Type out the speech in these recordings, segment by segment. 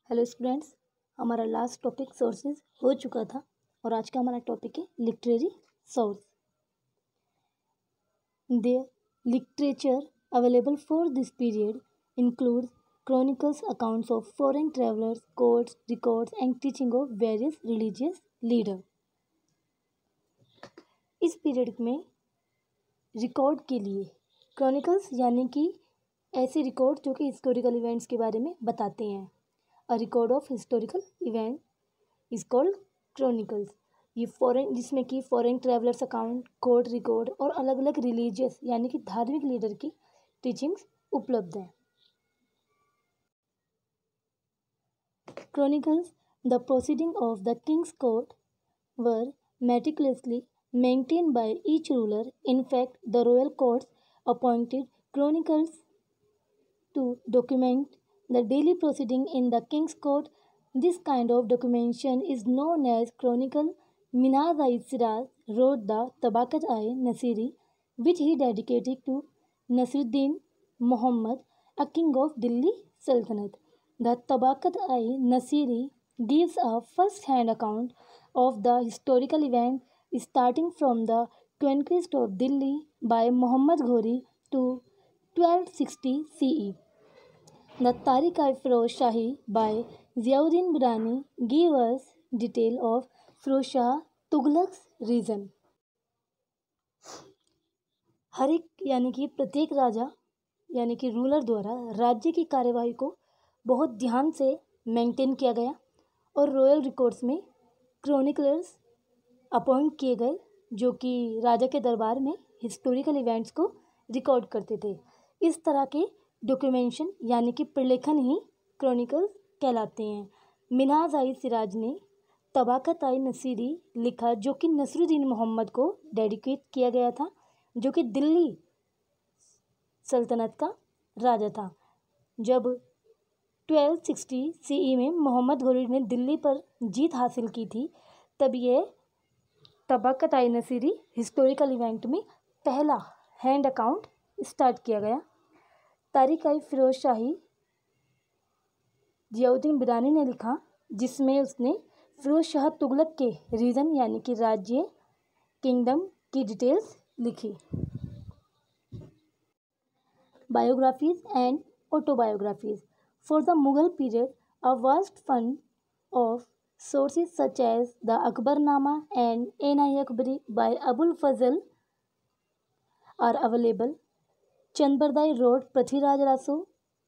Hello students, हमारा last topic sources हो चुका था और आज का हमारा टॉपिक है literary source. The literature available for this period includes chronicles, accounts of foreign travelers, courts, records and teaching of various religious leader। इस पीरियड में रिकॉर्ड के लिए क्रॉनिकल्स यानी कि ऐसे रिकॉर्ड जो कि हिस्टोरिकल इवेंट्स के बारे में बताते हैं। A record of historical event is called chronicles. ये फॉरेन जिसमें कि foreign travellers account, court record और अलग अलग रिलीजियस यानी कि धार्मिक लीडर की टीचिंग्स उपलब्ध हैं। Chronicles, the proceeding of the king's court, were meticulously maintained by each ruler. In fact, the royal courts appointed chronicles to document the daily proceeding in the king's court. This kind of documentation is known as chronicle. Minhaj-i-Siraj wrote the Tabaqat-i-Nasiri, which he dedicated to Nasiruddin Muhammad, a king of Delhi Sultanate. The Tabaqat-i-Nasiri gives a first-hand account of the historical event starting from the conquest of Delhi by Muhammad Ghori to 1260 CE. The Tariq-i-Firoz Shahi by Ziauddin Burani give us detail of Firoz Shah Tughlaq's reign. हर एक यानी कि प्रत्येक राजा यानी कि ruler द्वारा राज्य की कार्यवाही को बहुत ध्यान से मेंटेन किया गया और रॉयल रिकॉर्ड्स में क्रॉनिकलर्स अपॉइंट किए गए जो कि राजा के दरबार में हिस्टोरिकल इवेंट्स को रिकॉर्ड करते थे। इस तरह के डॉक्यूमेंटेशन यानी कि प्रलेखन ही क्रॉनिकल्स कहलाते हैं। मिन्हाज-i-सिराज ने तबाक़त-i-नसीरी लिखा जो कि नसरुद्दीन मोहम्मद को डेडिकेट किया गया था, जो कि दिल्ली सल्तनत का राजा था। जब 1260 CE में मोहम्मद घोरी ने दिल्ली पर जीत हासिल की थी, तब यह तबाक़त-i-नसीरी हिस्टोरिकल इवेंट में पहला हैंड अकाउंट स्टार्ट किया गया। तारिक-i-फिरोज शाही जियाउद्दीन बिरानी ने लिखा, जिसमें उसने फिरोज शाह तुगलक के रीजन यानी कि राज्य किंगडम की डिटेल्स लिखी। Biographies and autobiographies for the Mughal period a vast fund of sources such as the Akbarnama and Ain-i-Akbari by Abul Fazl are available. Chandbardai wrote Prithviraj Raso,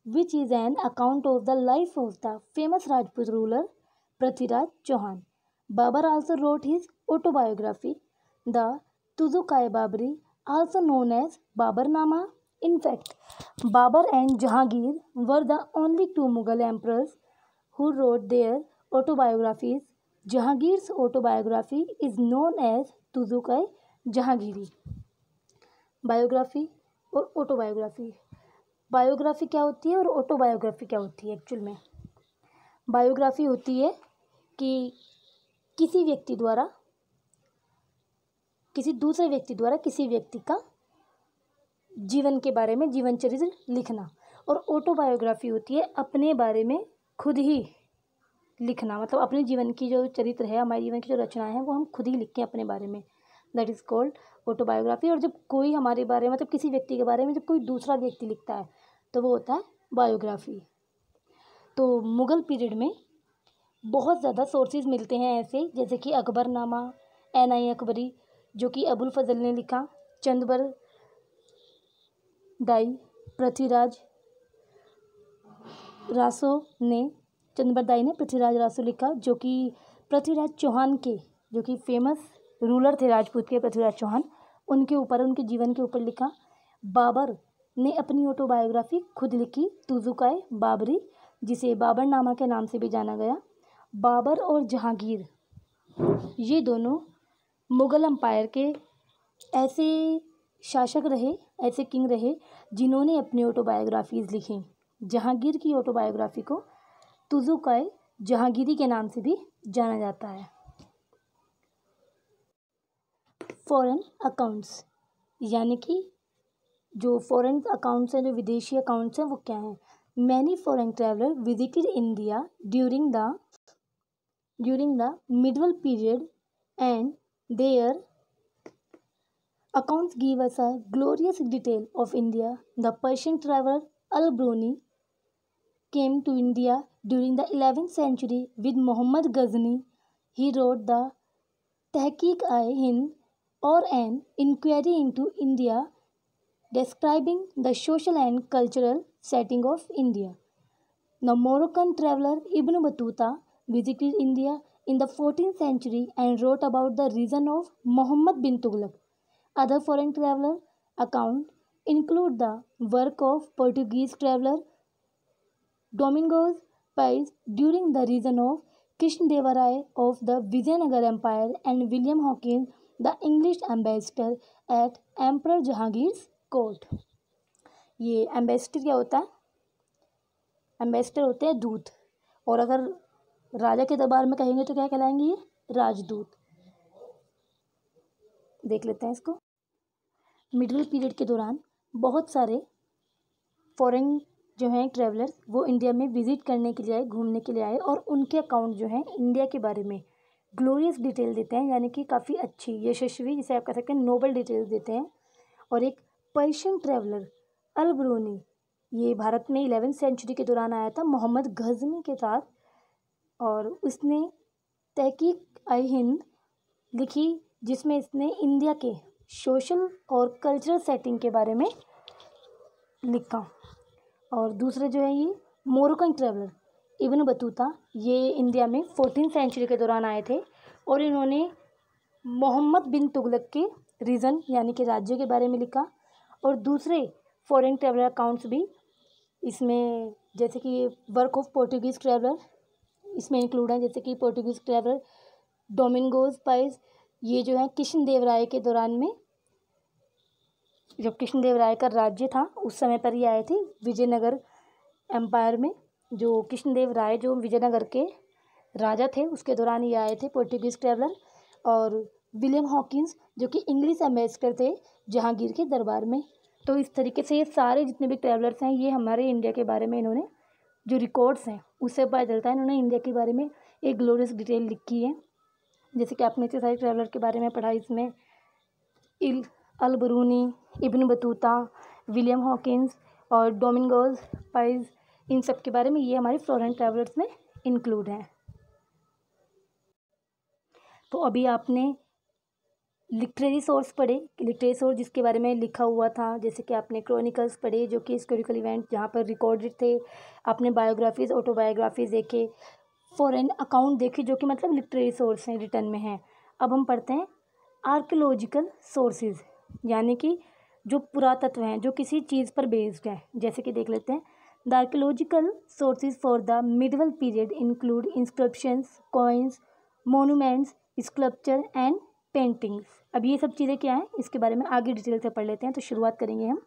which is an account of the life of the famous Rajput ruler Prithviraj Chauhan. Babar also wrote his autobiography, the Tuzuk-i-Babri, also known as Babarnama. In fact, Babar and Jahangir were the only two Mughal emperors who wrote their autobiographies. Jahangir's autobiography is known as Tuzuk-i-Jahangiri. Biography और autobiography. Biography क्या होती है और autobiography क्या होती है? Actual में biography होती है कि किसी व्यक्ति द्वारा किसी दूसरे व्यक्ति द्वारा किसी व्यक्ति का जीवन के बारे में जीवन चरित्र लिखना, और ऑटोबायोग्राफी होती है अपने बारे में खुद ही लिखना, मतलब अपने जीवन की जो चरित्र है, हमारे जीवन की जो रचनाएं हैं वो हम खुद ही लिखें अपने बारे में। That is called autobiography. और जब कोई हमारे बारे में मतलब किसी व्यक्ति के बारे में जब कोई दूसरा व्यक्ति लिखता है तो वो होता है बायोग्राफी। तो मुग़ल पीरियड में बहुत ज़्यादा सोर्सेज मिलते हैं ऐसे, जैसे कि अकबरनामा, ऐन-i-अकबरी जो कि अबुल फजल ने लिखा, चंदबरदाई पृथ्वीराज ने पृथ्वीराज रासो लिखा, जो कि पृथ्वीराज चौहान के जो कि फेमस रूलर थे राजपूत के पृथ्वीराज चौहान, उनके ऊपर उनके जीवन के ऊपर लिखा। बाबर ने अपनी ऑटोबायोग्राफी खुद लिखी, तुज़ुक-i-बाबरी, जिसे बाबरनामा के नाम से भी जाना गया। बाबर और जहांगीर ये दोनों मुग़ल एम्पायर के ऐसे शासक रहे, ऐसे किंग रहे जिन्होंने अपनी ऑटोबायोग्राफीज़ लिखी। जहांगीर की ऑटोबायोग्राफी को तुज़ुक-i-जहांगीरी के नाम से भी जाना जाता है। फॉरेन अकाउंट्स यानी कि जो फॉरेन अकाउंट्स हैं, जो विदेशी अकाउंट्स हैं, वो क्या हैं? many foreign travelers visited India during the medieval period, and their accounts give us a glorious detail of India. The Persian traveler Al-Biruni came to India during the 11th century with Muhammad Ghazni. He wrote the Tahqiq-i-Hind, or an inquiry into India, describing the social and cultural setting of India. The Moroccan traveler Ibn Battuta visited India in the 14th century and wrote about the reign of Muhammad bin Tughlaq. Other foreign traveler accounts include the work of Portuguese traveler Domingos Pais during the reign of Krishnadeva of the Vijayanagar Empire and William Hawkins, the English ambassador at Emperor Jahangir's court. ये ambassador क्या होता है? Ambassador होते हैं दूत, और अगर राजा के दरबार में कहेंगे तो क्या कहलाएंगे? ये राजदूत। देख लेते हैं इसको। मिडिल पीरियड के दौरान बहुत सारे फॉरेन जो हैं ट्रैवलर्स वो इंडिया में विजिट करने के लिए आए, घूमने के लिए आए, और उनके अकाउंट जो हैं इंडिया के बारे में ग्लोरियस डिटेल देते हैं, यानी कि काफ़ी अच्छी, यशस्वी, जिसे आप कह सकते हैं नोबल डिटेल्स देते हैं। और एक पर्शियन ट्रैवलर अल-बिरूनी, ये भारत में 11वीं सेंचुरी के दौरान आया था मोहम्मद गजनी के साथ, और उसने तहकीक-i-हिंद लिखी जिसमें इसने इंडिया के सोशल और कल्चरल सेटिंग के बारे में लिखा। और दूसरे जो है ये मोरक्कन ट्रैवलर इब्न बतूता, ये इंडिया में 14वीं सेंचुरी के दौरान आए थे, और इन्होंने मोहम्मद बिन तुगलक के रीजन यानी कि राज्य के बारे में लिखा। और दूसरे फॉरेन ट्रैवलर अकाउंट्स भी इसमें, जैसे कि वर्क ऑफ पोर्टुगीज़ ट्रैवलर इसमें इंक्लूड है, जैसे कि पोर्टुगीज़ ट्रैवलर डोमिंगोज पाइस, ये जो है कृष्णदेवराय के दौरान में, जब कृष्णदेवराय का राज्य था उस समय पर ये आए थे विजयनगर एम्पायर में। जो कृष्णदेवराय जो विजयनगर के राजा थे उसके दौरान ये आए थे पोर्टुगीज़ ट्रैवलर। और विलियम हॉकिंस जो कि इंग्लिश एम्बेसडर थे जहांगीर के दरबार में। तो इस तरीके से ये सारे जितने भी ट्रैवलर्स हैं ये हमारे इंडिया के बारे में इन्होंने जो रिकॉर्ड्स हैं उससे पता चलता है इन्होंने इंडिया के बारे में एक ग्लोरियस डिटेल लिखी है। जैसे कि आपने इतने सारे ट्रैवलर के बारे में पढ़ा, इसमें अल-बिरूनी, इब्न बतूता, विलियम हॉकिंस और डोमिंगोज पाइस, इन सब के बारे में ये हमारे फॉरेन ट्रैवलर्स में इंक्लूड हैं। तो अभी आपने लिटरेरी सोर्स पढ़े, लिटरेरी सोर्स जिसके बारे में लिखा हुआ था, जैसे कि आपने क्रॉनिकल्स पढ़े जो कि हिस्टोरिकल इवेंट जहाँ पर रिकॉर्डेड थे, आपने बायोग्राफीज़, ऑटोबायोग्राफीज़ देखे, फॉरेन अकाउंट देखे जो कि मतलब लिटरेरी सोर्स हैं, रिटर्न में हैं। अब हम पढ़ते हैं आर्कियोलॉजिकल सोर्सेज, यानी कि जो पुरातत्व हैं जो किसी चीज़ पर बेस्ड है। जैसे कि देख लेते हैं, the archaeological sources for the medieval period include inscriptions, coins, monuments, sculpture and paintings. अब ये सब चीज़ें क्या हैं इसके बारे में आगे डिटेल से पढ़ लेते हैं। तो शुरुआत करेंगे हम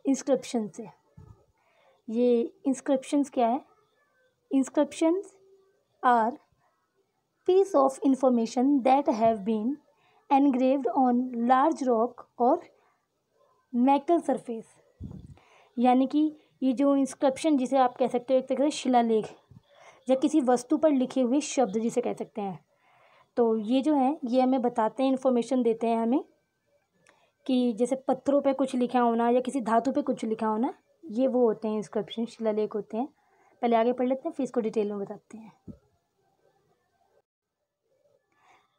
इंस्क्रिप्शन से। ये इंस्क्रिप्शंस क्या है? Inscriptions are piece of information that have been engraved on large rock और metal surface, यानी कि ये जो इंस्क्रिप्शन जिसे आप कह सकते हो एक तरह से शिलालेख या किसी वस्तु पर लिखे हुए शब्द जिसे कह सकते हैं। तो ये जो है ये हमें बताते हैं, इन्फॉर्मेशन देते हैं हमें कि जैसे पत्थरों पे कुछ लिखा होना या किसी धातु पे कुछ लिखा होना, ये वो होते हैं इंस्क्रिप्शन, शिलालेख होते हैं। पहले आगे पढ़ लेते हैं फिर इसको डिटेल में बताते हैं।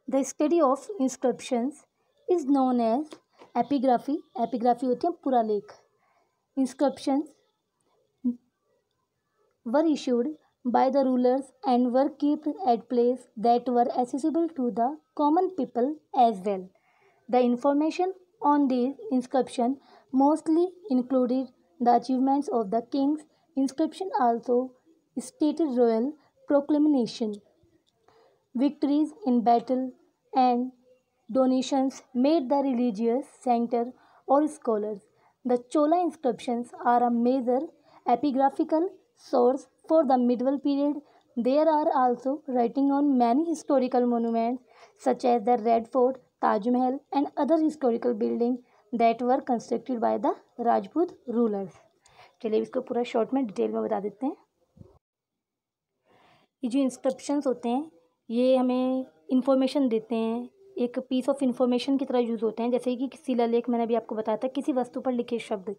The study of inscriptions is known as epigraphy. Epigraphy होती है पुरालेख। Inscriptions were issued by the rulers and were kept at places that were accessible to the common people as well. The information on these inscriptions mostly included the achievements of the kings. Inscription also stated royal proclamation, victories in battle, and donations made the religious center or scholars. The Chola inscriptions are a major epigraphical source for the medieval period. There are also writing on many historical monuments such as the Red Fort, Taj Mahal, and other historical buildings that were constructed by the Rajput rulers. चलिए इसको पूरा short में detail में बता देते हैं। ये जो इंस्क्रिप्शंस होते हैं ये हमें इंफॉर्मेशन देते हैं, एक पीस ऑफ इंफॉर्मेशन की तरह यूज़ होते हैं। जैसे कि शिलालेख मैंने अभी आपको बताया था, किसी वस्तु पर लिखे शब्द,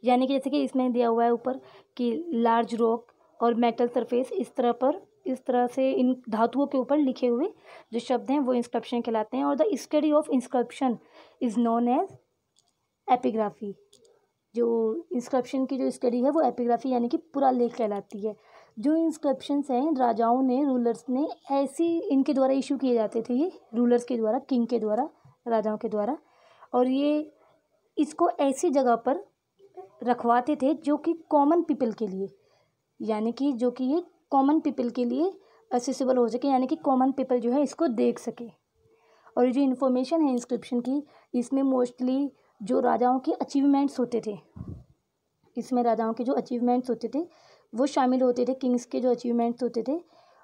यानी कि जैसे कि इसमें दिया हुआ है ऊपर कि लार्ज रॉक और मेटल सरफेस, इस तरह से इन धातुओं के ऊपर लिखे हुए जो शब्द हैं वो इंस्क्रिप्शन कहलाते हैं। और the study of inscription is known as epigraphy. जो इंस्क्रिप्शन की जो स्टडी है वो एपिग्राफी यानी कि पुरालेख कहलाती है। जो इंस्क्रिप्शंस हैं राजाओं ने, रूलर्स ने ऐसी इनके द्वारा इशू किए जाते थे, ये रूलर्स के द्वारा, किंग के द्वारा, राजाओं के द्वारा, और ये इसको ऐसी जगह पर रखवाते थे जो कि कॉमन पीपल के लिए, यानी कि जो कि ये कॉमन पीपल के लिए एक्सेसिबल हो सके, यानी कि कॉमन पीपल जो है इसको देख सके। और ये जो इन्फॉर्मेशन है इंस्क्रिप्शन की, इसमें मोस्टली जो राजाओं के अचीवमेंट्स होते थे, इसमें राजाओं के जो अचीवमेंट्स होते थे वो शामिल होते थे, किंग्स के जो अचीवमेंट्स होते थे।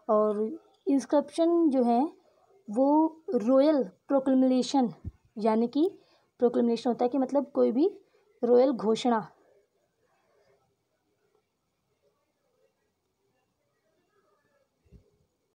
और इंस्क्रिप्शन जो है वो रॉयल प्रोक्लेमेशन, यानी कि प्रोक्लेमेशन होता है कि मतलब कोई भी रॉयल घोषणा,